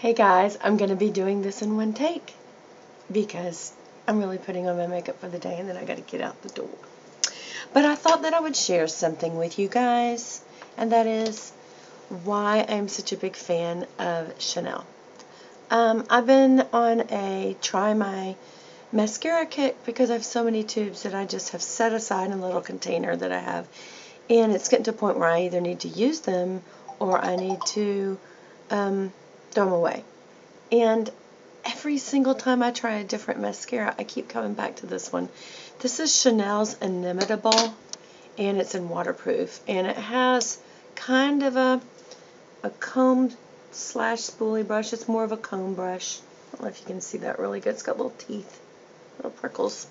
Hey guys, I'm going to be doing this in one take because I'm really putting on my makeup for the day and then I got to get out the door. But I thought that I would share something with you guys, and that is why I'm such a big fan of Chanel. I've been on a try my mascara kick because I have so many tubes that I just have set aside in a little container that I have, and it's getting to a point where I either need to use them or I need to throw them away. And every single time I try a different mascara, I keep coming back to this one. This is Chanel's Inimitable, and it's in waterproof, and it has kind of a comb slash spoolie brush. It's more of a comb brush. I don't know if you can see that really good. It's got little teeth, little prickles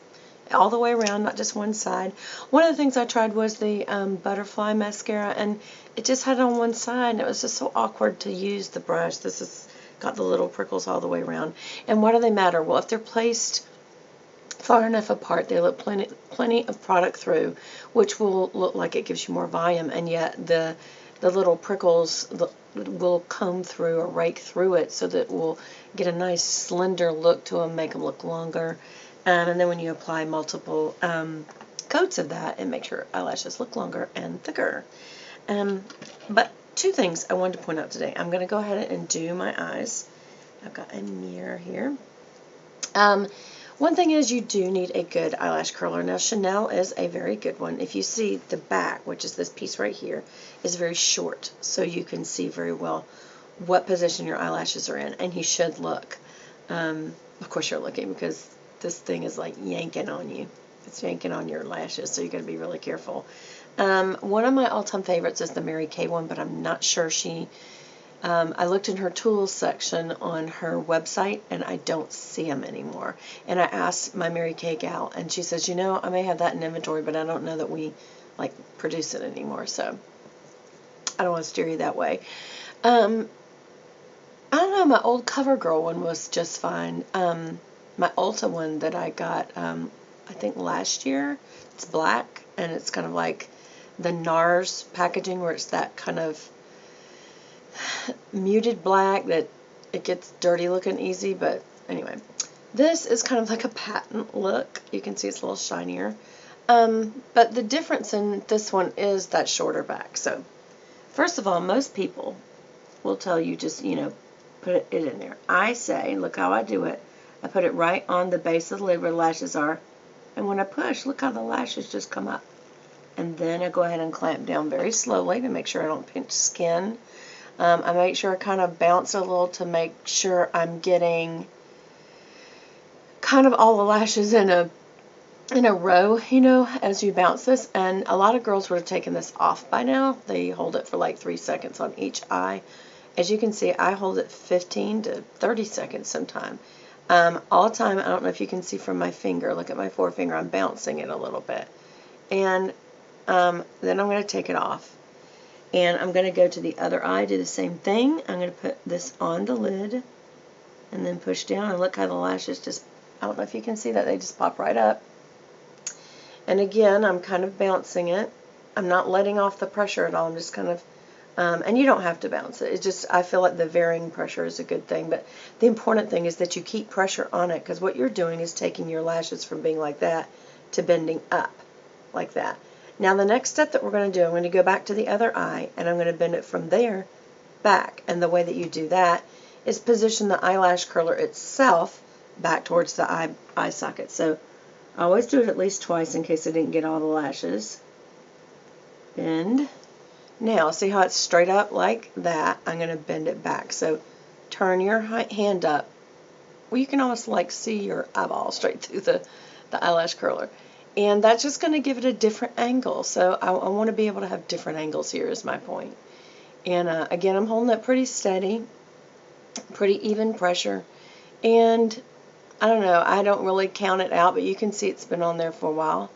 all the way around, not just one side. One of the things I tried was the butterfly mascara, and it just had it on one side, and it was just so awkward to use the brush. This has got the little prickles all the way around. And why do they matter? Well, if they're placed far enough apart, they let plenty of product through, which will look like it gives you more volume, and yet the little prickles will comb through or rake through it so that we'll get a nice slender look to them, make them look longer. And then when you apply multiple coats of that, it makes your eyelashes look longer and thicker. But two things I wanted to point out today. I'm going to go ahead and do my eyes. I've got a mirror here. One thing is you do need a good eyelash curler. Now, Chanel is a very good one. If you see the back, which is this piece right here, is very short, so you can see very well what position your eyelashes are in, and you should look. Of course, you're looking because this thing is like yanking on you. It's yanking on your lashes, so you got to be really careful. One of my all-time favorites is the Mary Kay one, but I'm not sure she... I looked in her tools section on her website, and I don't see them anymore. And I asked my Mary Kay gal, and she says, you know, I may have that in inventory, but I don't know that we, like, produce it anymore, so I don't want to steer you that way. I don't know, my old CoverGirl one was just fine. My Ulta one that I got, I think last year, it's black, and it's kind of like the NARS packaging where it's that kind of muted black that it gets dirty looking easy, but anyway. This is kind of like a patent look. You can see it's a little shinier. But the difference in this one is that shorter back. So, first of all, most people will tell you just, you know, put it in there. I say, look how I do it. I put it right on the base of the lid where the lashes are. And when I push, look how the lashes just come up. And then I go ahead and clamp down very slowly to make sure I don't pinch skin. I make sure I kind of bounce a little to make sure I'm getting kind of all the lashes in a row, you know, as you bounce this. And a lot of girls would have taken this off by now. They hold it for like 3 seconds on each eye. As you can see, I hold it 15 to 30 seconds sometime. All the time, I don't know if you can see from my finger. Look at my forefinger. I'm bouncing it a little bit. And then I'm going to take it off. And I'm going to go to the other eye, do the same thing. I'm going to put this on the lid and then push down. And look how the lashes just, I don't know if you can see that, they just pop right up. And again, I'm kind of bouncing it. I'm not letting off the pressure at all. I'm just kind of, and you don't have to bounce it. It's just, I feel like the varying pressure is a good thing. But the important thing is that you keep pressure on it, because what you're doing is taking your lashes from being like that to bending up like that. Now the next step that we're going to do, I'm going to go back to the other eye, and I'm going to bend it from there back. And the way that you do that is position the eyelash curler itself back towards the eye socket. So I always do it at least twice in case I didn't get all the lashes. Bend. Now, see how it's straight up like that? I'm going to bend it back. So turn your hand up. Well, you can almost like see your eyeball straight through the eyelash curler. And that's just going to give it a different angle. So I want to be able to have different angles here is my point. And again, I'm holding it pretty steady, pretty even pressure. And I don't know, I don't really count it out, but you can see it's been on there for a while.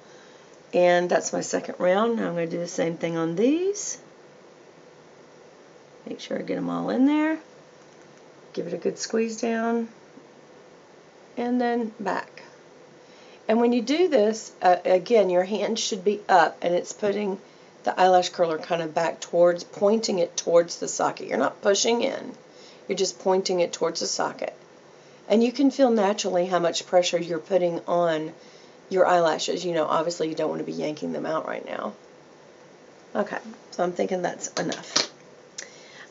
And that's my second round. Now I'm going to do the same thing on these. Make sure I get them all in there. Give it a good squeeze down. And then back. And when you do this, again, your hand should be up, and it's putting the eyelash curler kind of back towards, pointing it towards the socket. You're not pushing in. You're just pointing it towards the socket. And you can feel naturally how much pressure you're putting on your eyelashes. You know, obviously you don't want to be yanking them out right now. Okay, so I'm thinking that's enough.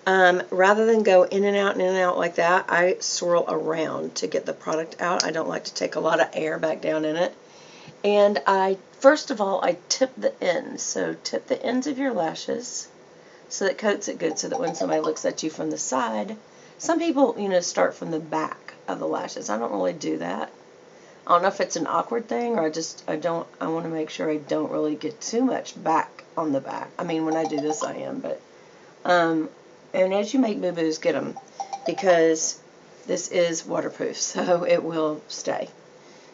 Rather than go in and out like that, I swirl around to get the product out. I don't like to take a lot of air back down in it. And first of all, I tip the ends. So tip the ends of your lashes so that it coats it good, so that when somebody looks at you from the side, some people, you know, start from the back of the lashes. I don't really do that. I don't know if it's an awkward thing, or I want to make sure I don't really get too much back on the back. I mean, when I do this, I am, but, and as you make boo-boos, get them, because this is waterproof, so it will stay.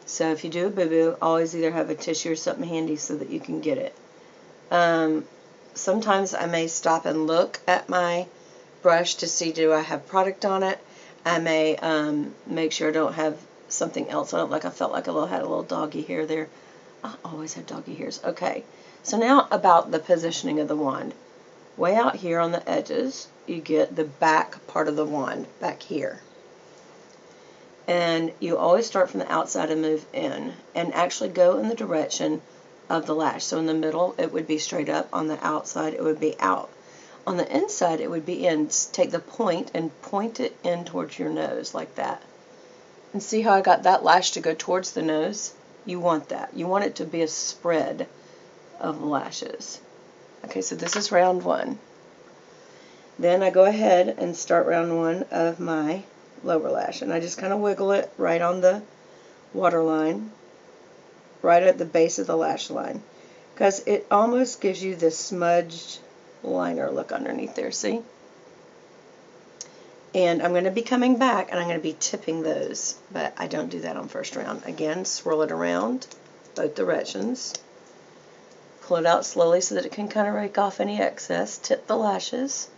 So if you do a boo-boo, always either have a tissue or something handy so that you can get it. Sometimes I may stop and look at my brush to see, do I have product on it. I may make sure I don't have something else on it, like I felt like I had a little doggy hair there. I always have doggy hairs. Okay, so now about the positioning of the wand. Way out here on the edges, you get the back part of the wand, back here. And you always start from the outside and move in, and actually go in the direction of the lash. So in the middle, it would be straight up. On the outside, it would be out. On the inside, it would be in. Take the point and point it in towards your nose like that. And see how I got that lash to go towards the nose? You want that. You want it to be a spread of lashes. Okay, so this is round one. Then I go ahead and start round one of my lower lash. And I just kind of wiggle it right on the waterline, right at the base of the lash line, because it almost gives you this smudged liner look underneath there, see? And I'm going to be coming back and I'm going to be tipping those, but I don't do that on first round. Again, swirl it around both directions, pull it out slowly so that it can kind of rake off any excess, tip the lashes.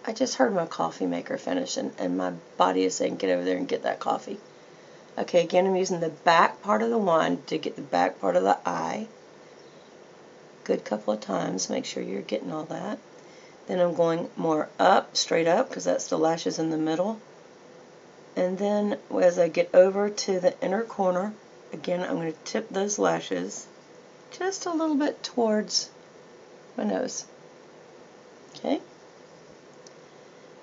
I just heard my coffee maker finish, and my body is saying get over there and get that coffee. Okay, again, I'm using the back part of the wand to get the back part of the eye. Good couple of times, make sure you're getting all that. Then I'm going more up, straight up, because that's the lashes in the middle. And then as I get over to the inner corner, again, I'm going to tip those lashes just a little bit towards my nose. Okay.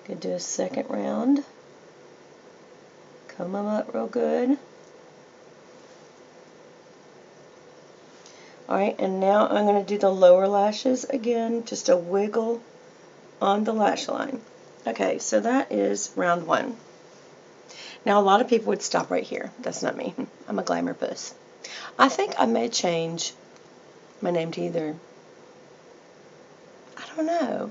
Going to do a second round. Comb them up real good. Alright, and now I'm going to do the lower lashes again, just a wiggle on the lash line. Okay, so that is round one. Now, a lot of people would stop right here. That's not me. I'm a glamour puss. I think I may change my name to either, I don't know,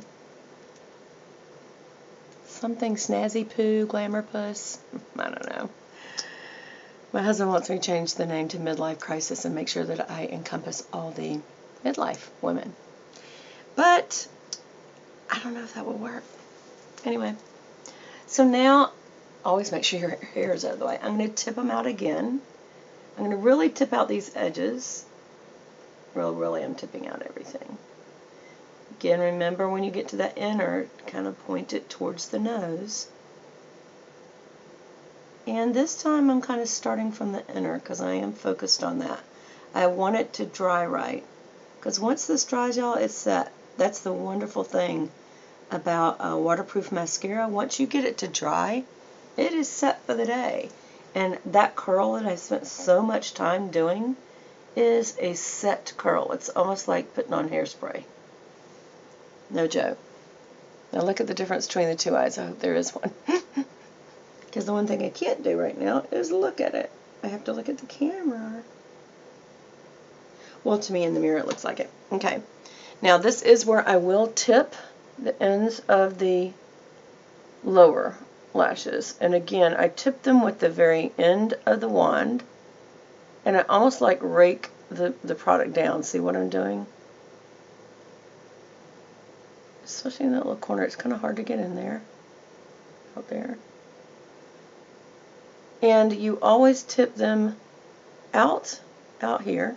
something snazzy poo, glamour puss. I don't know. My husband wants me to change the name to Midlife Crisis and make sure that I encompass all the midlife women. But I don't know if that will work. Anyway, so now always make sure your hair is out of the way. I'm going to tip them out again. I'm going to really tip out these edges. Really, I'm tipping out everything. Again, remember when you get to that inner, kind of point it towards the nose. And this time I'm kind of starting from the inner because I am focused on that. I want it to dry right. Because once this dries, y'all, it's set. That's the wonderful thing about waterproof mascara. Once you get it to dry, it is set for the day. And that curl that I spent so much time doing is a set curl. It's almost like putting on hairspray. No joke. Now look at the difference between the two eyes. I hope there is one. Because the one thing I can't do right now is look at it. I have to look at the camera. Well, to me in the mirror it looks like it. Okay. Now this is where I will tip the ends of the lower lashes. And again, I tip them with the very end of the wand. And I almost like rake the product down. See what I'm doing? Especially in that little corner. It's kind of hard to get in there. Out there. And you always tip them out here.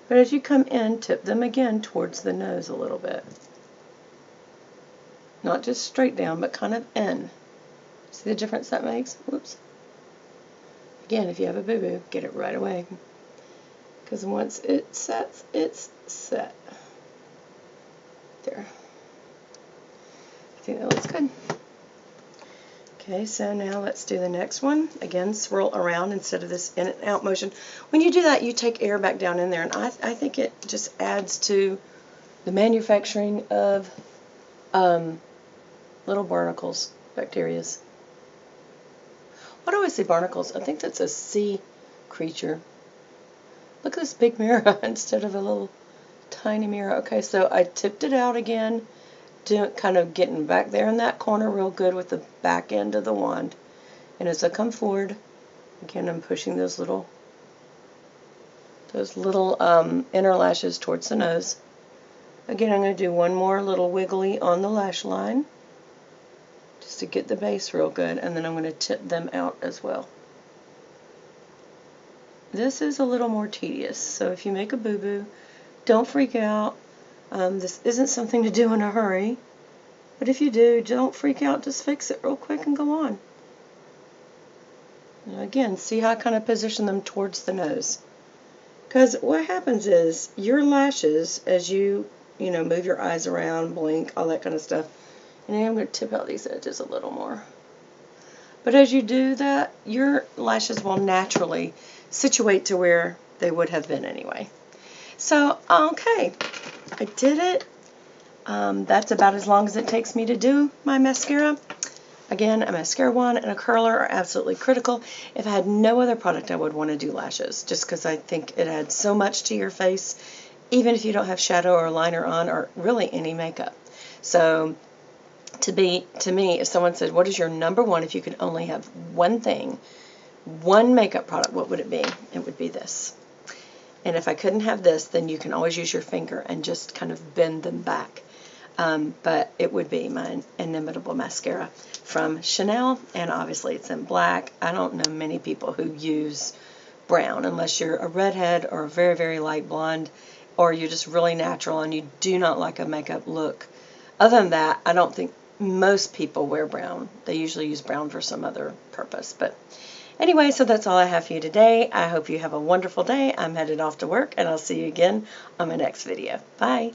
But as you come in, tip them again towards the nose a little bit. Not just straight down, but kind of in. See the difference that makes? Whoops. Again, if you have a boo-boo, get it right away. Because once it sets, it's set. There. I think that looks good. Okay, so now let's do the next one. Again, swirl around instead of this in and out motion. When you do that, you take air back down in there, and I think it just adds to the manufacturing of little barnacles, bacterias. Why do I say barnacles? I think that's a sea creature. Look at this big mirror instead of a little tiny mirror. Okay, so I tipped it out again, kind of getting back there in that corner real good with the back end of the wand. And as I come forward, again, I'm pushing those little inner lashes towards the nose. Again, I'm going to do one more little wiggly on the lash line, just to get the base real good, and then I'm going to tip them out as well. This is a little more tedious, so if you make a boo-boo, don't freak out. This isn't something to do in a hurry, but if you do, don't freak out. Just fix it real quick and go on. And again, see how I kind of position them towards the nose. Because what happens is your lashes, as you move your eyes around, blink, all that kind of stuff, and then I'm going to tip out these edges a little more. But as you do that, your lashes will naturally situate to where they would have been anyway. So, okay, I did it. That's about as long as it takes me to do my mascara. Again, a mascara wand and a curler are absolutely critical. If I had no other product, I would want to do lashes, just because I think it adds so much to your face, even if you don't have shadow or liner on, or really any makeup. So, to me, if someone said, what is your number one, if you could only have one thing, one makeup product, what would it be? It would be this. And if I couldn't have this, then you can always use your finger and just kind of bend them back. But it would be my inimitable mascara from Chanel, and obviously it's in black. I don't know many people who use brown, unless you're a redhead or a very, very light blonde, or you're just really natural and you do not like a makeup look. Other than that, I don't think most people wear brown. They usually use brown for some other purpose. But anyway, so that's all I have for you today. I hope you have a wonderful day. I'm headed off to work, and I'll see you again on my next video. Bye.